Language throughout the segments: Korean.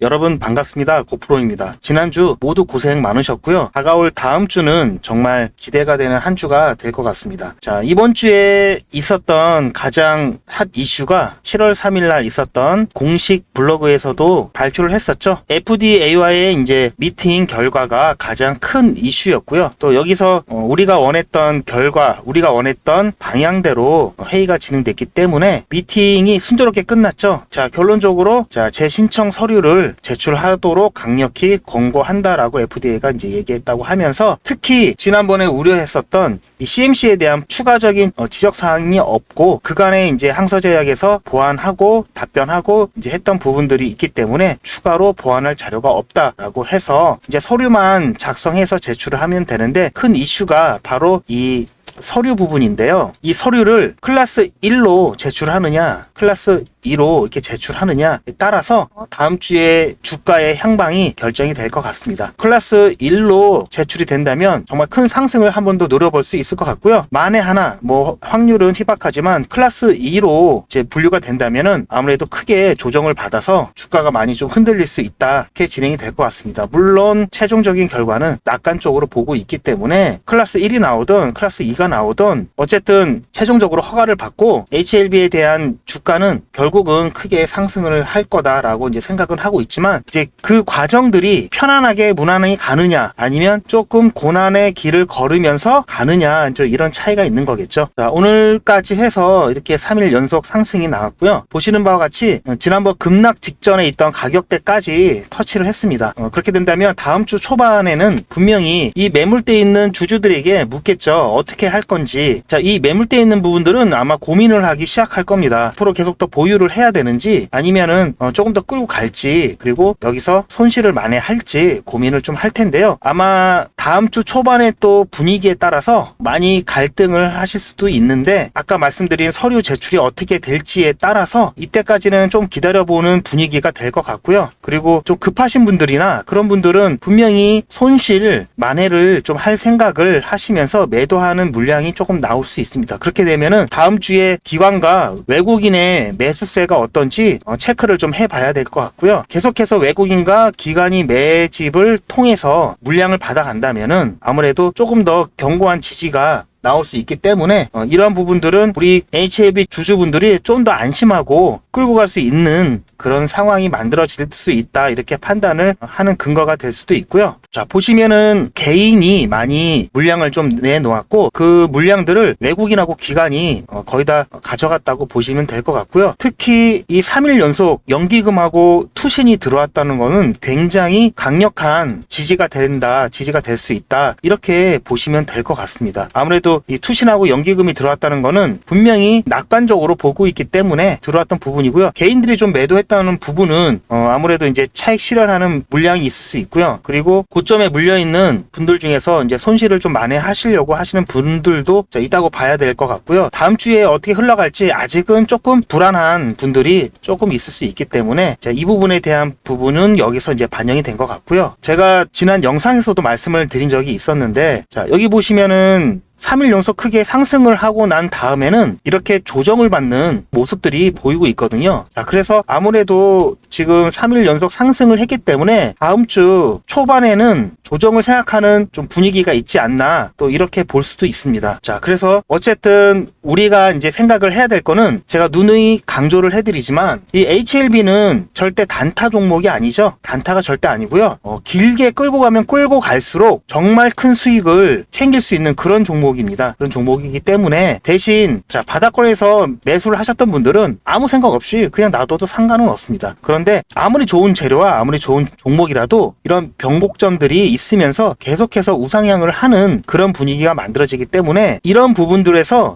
여러분 반갑습니다. 고프로입니다. 지난주 모두 고생 많으셨고요. 다가올 다음 주는 정말 기대가 되는 한 주가 될 것 같습니다. 자, 이번 주에 있었던 가장 핫 이슈가 7월 3일 날 있었던 공식 블로그에서도 발표를 했었죠. FDA와의 이제 미팅 결과가 가장 큰 이슈였고요. 또 여기서 우리가 원했던 결과, 우리가 원했던 방향대로 회의가 진행됐기 때문에 미팅이 순조롭게 끝났죠. 자, 결론적으로 재신청 서류를 제출하도록 강력히 권고한다라고 FDA가 이제 얘기했다고 하면서, 특히 지난번에 우려했었던 이 CMC에 대한 추가적인 지적 사항이 없고 그간에 이제 항서제약에서 보완하고 답변하고 이제 했던 부분들이 있기 때문에 추가로 보완할 자료가 없다라고 해서 이제 서류만 작성해서 제출을 하면 되는데, 큰 이슈가 바로 이 서류 부분인데요. 이 서류를 클래스 1로 제출하느냐, 클래스 2로 이렇게 제출하느냐에 따라서 다음 주에 주가의 향방이 결정이 될 것 같습니다. 클래스 1로 제출이 된다면 정말 큰 상승을 한 번 더 노려볼 수 있을 것 같고요. 만에 하나 확률은 희박하지만 클래스 2로 이제 분류가 된다면은 아무래도 크게 조정을 받아서 주가가 많이 좀 흔들릴 수 있다, 이렇게 진행이 될 것 같습니다. 물론 최종적인 결과는 낙관 쪽으로 보고 있기 때문에 클래스 1이 나오든 클래스 2가 나오든 어쨌든 최종적으로 허가를 받고 HLB에 대한 주가는 결국은 크게 상승을 할 거다라고 이제 생각은 하고 있지만, 이제 그 과정들이 편안하게 무난하게 가느냐 아니면 조금 고난의 길을 걸으면서 가느냐, 이런 차이가 있는 거겠죠. 자, 오늘까지 해서 이렇게 3일 연속 상승이 나왔고요. 보시는 바와 같이 지난번 급락 직전에 있던 가격대까지 터치를 했습니다. 그렇게 된다면 다음 주 초반에는 분명히 이 매물대에 있는 주주들에게 묻겠죠. 어떻게 할 건지. 자, 이 매물대에 있는 부분들은 아마 고민을 하기 시작할 겁니다. 앞으로 계속 더 보유를 해야 되는지 아니면은 조금 더 끌고 갈지, 그리고 여기서 손실을 만회할지 고민을 좀 할 텐데요. 아마 다음 주 초반에 또 분위기에 따라서 많이 갈등을 하실 수도 있는데, 아까 말씀드린 서류 제출이 어떻게 될지에 따라서 이때까지는 좀 기다려보는 분위기가 될 것 같고요. 그리고 좀 급하신 분들이나 그런 분들은 분명히 손실 만회를 좀 할 생각을 하시면서 매도하는 물량이 조금 나올 수 있습니다. 그렇게 되면은 다음 주에 기관과 외국인의 매수세가 어떤지 체크를 좀 해봐야 될 것 같고요. 계속해서 외국인과 기관이 매집을 통해서 물량을 받아간다면은 아무래도 조금 더 견고한 지지가 나올 수 있기 때문에 이러한 부분들은 우리 HLB 주주분들이 좀 더 안심하고 끌고 갈 수 있는 그런 상황이 만들어질 수 있다, 이렇게 판단을 하는 근거가 될 수도 있고요. 자, 보시면은 개인이 많이 물량을 좀 내놓았고 그 물량들을 외국인하고 기관이 거의 다 가져갔다고 보시면 될 것 같고요. 특히 이 3일 연속 연기금하고 투신이 들어왔다는 거는 굉장히 강력한 지지가 된다, 지지가 될 수 있다, 이렇게 보시면 될 것 같습니다. 아무래도 이 투신하고 연기금이 들어왔다는 거는 분명히 낙관적으로 보고 있기 때문에 들어왔던 부분이고요. 개인들이 좀 매도했다는 부분은 아무래도 이제 차익 실현하는 물량이 있을 수 있고요. 그리고 고점에 물려있는 분들 중에서 이제 손실을 좀 만회하시려고 하시는 분들도 있다고 봐야 될 것 같고요. 다음 주에 어떻게 흘러갈지 아직은 조금 불안한 분들이 조금 있을 수 있기 때문에 이 부분에 대한 부분은 여기서 이제 반영이 된 것 같고요. 제가 지난 영상에서도 말씀을 드린 적이 있었는데, 자, 여기 보시면은 3일 연속 크게 상승을 하고 난 다음에는 이렇게 조정을 받는 모습들이 보이고 있거든요. 자, 그래서 아무래도 지금 3일 연속 상승을 했기 때문에 다음 주 초반에는 조정을 생각하는 좀 분위기가 있지 않나, 또 이렇게 볼 수도 있습니다. 자, 그래서 어쨌든 우리가 이제 생각을 해야 될 거는, 제가 누누이 강조를 해드리지만 이 HLB는 절대 단타 종목이 아니죠. 단타가 절대 아니고요. 길게 끌고 가면 끌고 갈수록 정말 큰 수익을 챙길 수 있는 그런 종목입니다. 그런 종목이기 때문에 대신 바닥권에서 매수를 하셨던 분들은 아무 생각 없이 그냥 놔둬도 상관은 없습니다. 그런데 아무리 좋은 재료와 아무리 좋은 종목이라도 이런 변곡점들이 있으면서 계속해서 우상향을 하는 그런 분위기가 만들어지기 때문에 이런 부분들에서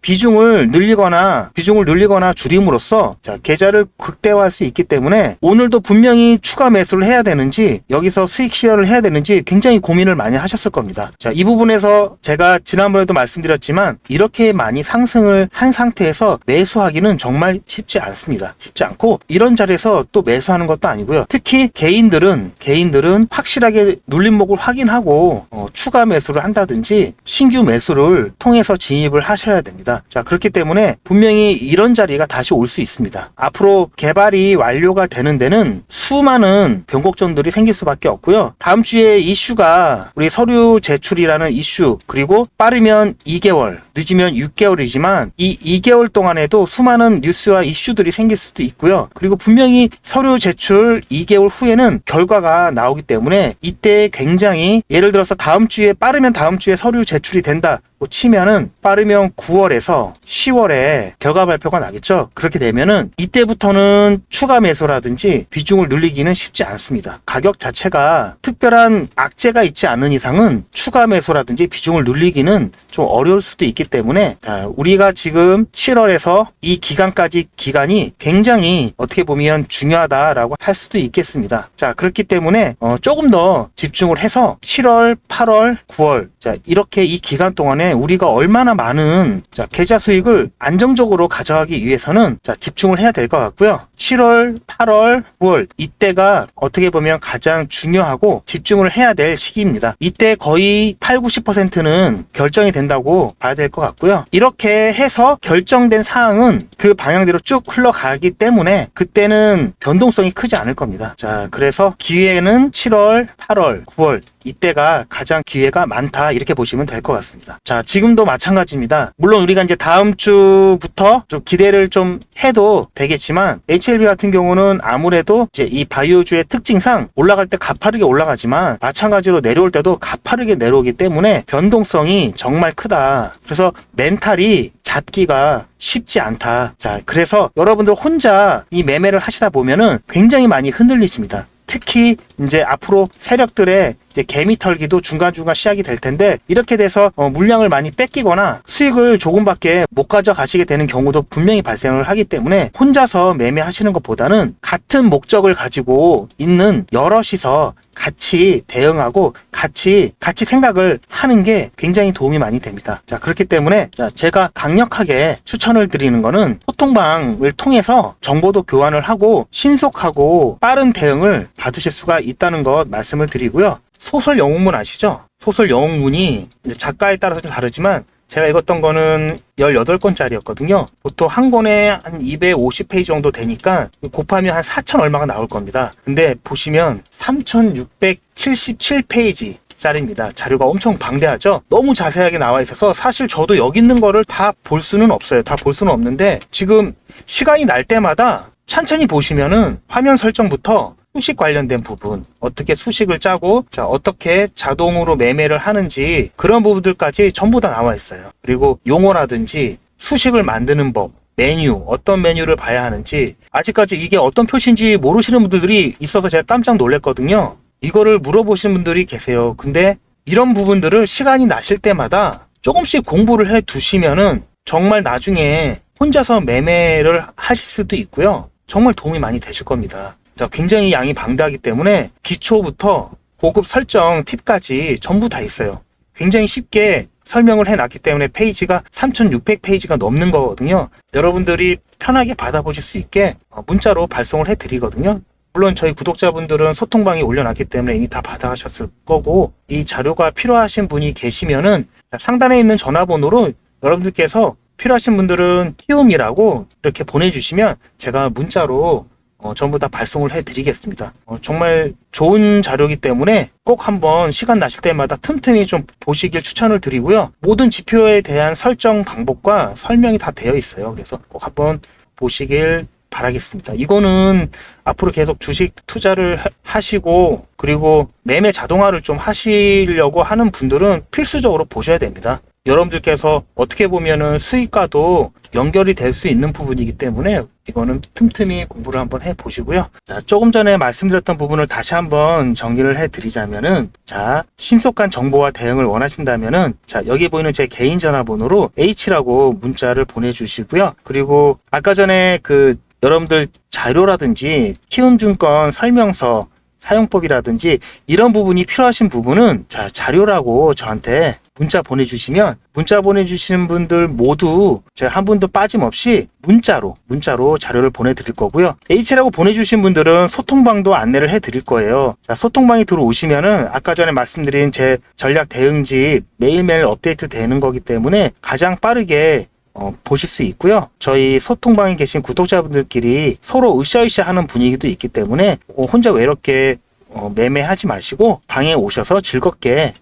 비중을 늘리거나 줄임으로써 계좌를 극대화할 수 있기 때문에 오늘도 분명히 추가 매수를 해야 되는지 여기서 수익 실현을 해야 되는지 굉장히 고민을 많이 하셨을 겁니다. 자, 이 부분에서 제가 지난번에도 말씀드렸지만 이렇게 많이 상승을 한 상태에서 매수하기는 정말 쉽지 않습니다. 쉽지 않고 이런 자리에서 또 매수하는 것도 아니고요. 특히 개인들은 확실하게 눌림목을 확인하고 추가 매수를 한다든지 신규 매수를 통해서 진입을 하셔야 됩니다. 자, 그렇기 때문에 분명히 이런 자리가 다시 올 수 있습니다. 앞으로 개발이 완료가 되는 데는 수많은 변곡점들이 생길 수밖에 없고요. 다음 주에 이슈가 우리 서류 제출이라는 이슈, 그리고 빠르면 2개월, 늦으면 6개월이지만 이 2개월 동안에도 수많은 뉴스와 이슈들이 생길 수도 있고요. 그리고 분명히 서류 제출 2개월 후에는 결과가 나오기 때문에 이때 굉장히, 예를 들어서 빠르면 다음 주에 서류 제출이 된다 치면은 빠르면 9월에서 10월에 결과 발표가 나겠죠. 그렇게 되면은 이때부터는 추가 매수라든지 비중을 늘리기는 쉽지 않습니다. 가격 자체가 특별한 악재가 있지 않은 이상은 추가 매수라든지 비중을 늘리기는 좀 어려울 수도 있기 때문에, 우리가 지금 7월에서 이 기간이 굉장히 어떻게 보면 중요하다라고 할 수도 있겠습니다. 자, 그렇기 때문에 조금 더 집중을 해서 7월, 8월, 9월, 자, 이렇게 이 기간 동안에 우리가 얼마나 많은 계좌 수익을 안정적으로 가져가기 위해서는 집중을 해야 될 것 같고요. 7월, 8월, 9월 이때가 어떻게 보면 가장 중요하고 집중을 해야 될 시기입니다. 이때 거의 8, 90%는 결정이 된다고 봐야 될 것 같고요. 이렇게 해서 결정된 사항은 그 방향대로 쭉 흘러가기 때문에 그때는 변동성이 크지 않을 겁니다. 자, 그래서 기회는 7월, 8월, 9월 이때가 가장 기회가 많다, 이렇게 보시면 될 것 같습니다. 자, 지금도 마찬가지입니다. 물론 우리가 이제 다음 주부터 좀 기대를 좀 해도 되겠지만, HLB 같은 경우는 아무래도 이제 이 바이오주의 특징상 올라갈 때 가파르게 올라가지만 마찬가지로 내려올 때도 가파르게 내려오기 때문에 변동성이 정말 크다. 그래서 멘탈이 잡기가 쉽지 않다. 자, 그래서 여러분들 혼자 이 매매를 하시다 보면은 굉장히 많이 흔들리십니다. 특히 이제 앞으로 세력들의 이제 개미 털기도 중간중간 시작이 될 텐데, 이렇게 돼서 물량을 많이 뺏기거나 수익을 조금밖에 못 가져가시게 되는 경우도 분명히 발생을 하기 때문에 혼자서 매매하시는 것보다는 같은 목적을 가지고 있는 여럿이서 같이 대응하고 같이 생각을 하는 게 굉장히 도움이 많이 됩니다. 자, 그렇기 때문에 제가 강력하게 추천을 드리는 거는 소통방을 통해서 정보도 교환을 하고 신속하고 빠른 대응을 받으실 수가 있다는 것 말씀을 드리고요. 소설 영웅문 아시죠? 소설 영웅문이 작가에 따라서 좀 다르지만 제가 읽었던 거는 18권짜리였거든요. 보통 한 권에 한 250페이지 정도 되니까 곱하면 한 4천 얼마가 나올 겁니다. 근데 보시면 3677페이지 짜리입니다. 자료가 엄청 방대하죠? 너무 자세하게 나와 있어서 사실 저도 여기 있는 거를 다 볼 수는 없어요. 다 볼 수는 없는데 지금 시간이 날 때마다 천천히 보시면은 화면 설정부터 수식 관련된 부분, 어떻게 수식을 짜고 어떻게 자동으로 매매를 하는지 그런 부분들까지 전부 다 나와 있어요. 그리고 용어라든지 수식을 만드는 법, 메뉴, 어떤 메뉴를 봐야 하는지, 아직까지 이게 어떤 표시인지 모르시는 분들이 있어서 제가 깜짝 놀랐거든요. 이거를 물어보시는 분들이 계세요. 근데 이런 부분들을 시간이 나실 때마다 조금씩 공부를 해 두시면은 정말 나중에 혼자서 매매를 하실 수도 있고요. 정말 도움이 많이 되실 겁니다. 굉장히 양이 방대하기 때문에 기초부터 고급 설정 팁까지 전부 다 있어요. 굉장히 쉽게 설명을 해놨기 때문에 페이지가 3600페이지가 넘는 거거든요. 여러분들이 편하게 받아보실 수 있게 문자로 발송을 해드리거든요. 물론 저희 구독자분들은 소통방에 올려놨기 때문에 이미 다 받아가셨을 거고, 이 자료가 필요하신 분이 계시면은 상단에 있는 전화번호로 여러분들께서 필요하신 분들은 키움이라고 이렇게 보내주시면 제가 문자로 전부 다 발송을 해드리겠습니다. 정말 좋은 자료이기 때문에 꼭 한번 시간 나실 때마다 틈틈이 좀 보시길 추천을 드리고요. 모든 지표에 대한 설정 방법과 설명이 다 되어 있어요. 그래서 꼭 한번 보시길 바라겠습니다. 이거는 앞으로 계속 주식 투자를 하시고 그리고 매매 자동화를 좀 하시려고 하는 분들은 필수적으로 보셔야 됩니다. 여러분들께서 어떻게 보면은 수익과도 연결이 될 수 있는 부분이기 때문에 이거는 틈틈이 공부를 한번 해보시고요. 자, 조금 전에 말씀드렸던 부분을 다시 한번 정리를 해드리자면은, 신속한 정보와 대응을 원하신다면은, 여기 보이는 제 개인 전화번호로 H라고 문자를 보내주시고요. 그리고 아까 전에 여러분들 자료라든지 키움증권 설명서 사용법이라든지 이런 부분이 필요하신 부분은 자료라고 저한테 문자 보내주시면 문자 보내주시는 분들 모두 제가 한 분도 빠짐없이 문자로 자료를 보내드릴 거고요. H라고 보내주신 분들은 소통방도 안내를 해드릴 거예요. 자, 소통방이 들어오시면은 아까 전에 말씀드린 제 전략 대응집 매일매일 업데이트 되는 거기 때문에 가장 빠르게 보실 수 있고요. 저희 소통방에 계신 구독자분들끼리 서로 으쌰으쌰 하는 분위기도 있기 때문에 혼자 외롭게 매매하지 마시고 방에 오셔서 즐겁게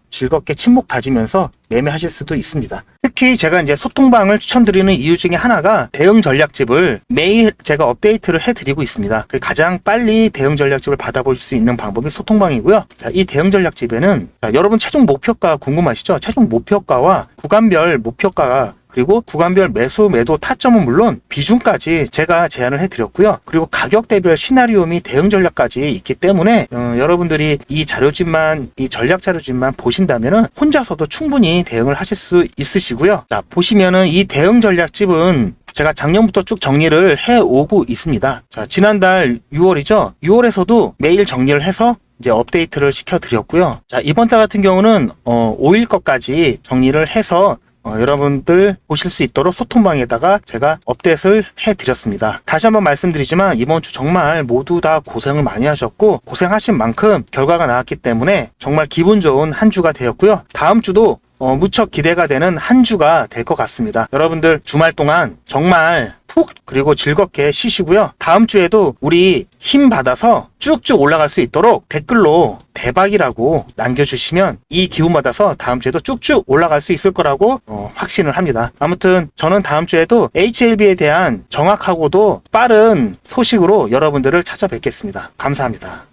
친목 다지면서 매매하실 수도 있습니다. 특히 제가 이제 소통방을 추천드리는 이유 중에 하나가 대응 전략집을 매일 제가 업데이트를 해드리고 있습니다. 가장 빨리 대응 전략집을 받아볼 수 있는 방법이 소통방이고요. 자, 이 대응 전략집에는 여러분 최종 목표가 궁금하시죠? 최종 목표가와 구간별 목표가가 그리고 구간별 매수, 매도 타점은 물론 비중까지 제가 제안을 해드렸고요. 그리고 가격대별 시나리오 및 대응 전략까지 있기 때문에 여러분들이 이 자료집만, 이 전략 자료집만 보신다면은 혼자서도 충분히 대응을 하실 수 있으시고요. 자, 보시면은 이 대응 전략집은 제가 작년부터 쭉 정리를 해오고 있습니다. 자, 지난달 6월이죠. 6월에서도 매일 정리를 해서 이제 업데이트를 시켜드렸고요. 자, 이번 달 같은 경우는 5일 것까지 정리를 해서 여러분들 보실 수 있도록 소통방에다가 제가 업데이트를 해드렸습니다. 다시 한번 말씀드리지만 이번 주 정말 모두 다 고생을 많이 하셨고 고생하신 만큼 결과가 나왔기 때문에 정말 기분 좋은 한 주가 되었고요. 다음 주도 무척 기대가 되는 한 주가 될 것 같습니다. 여러분들 주말 동안 정말 푹 그리고 즐겁게 쉬시고요. 다음 주에도 우리 힘 받아서 쭉쭉 올라갈 수 있도록 댓글로 대박이라고 남겨주시면 이 기운 받아서 다음 주에도 쭉쭉 올라갈 수 있을 거라고 확신을 합니다. 아무튼 저는 다음 주에도 HLB에 대한 정확하고도 빠른 소식으로 여러분들을 찾아뵙겠습니다. 감사합니다.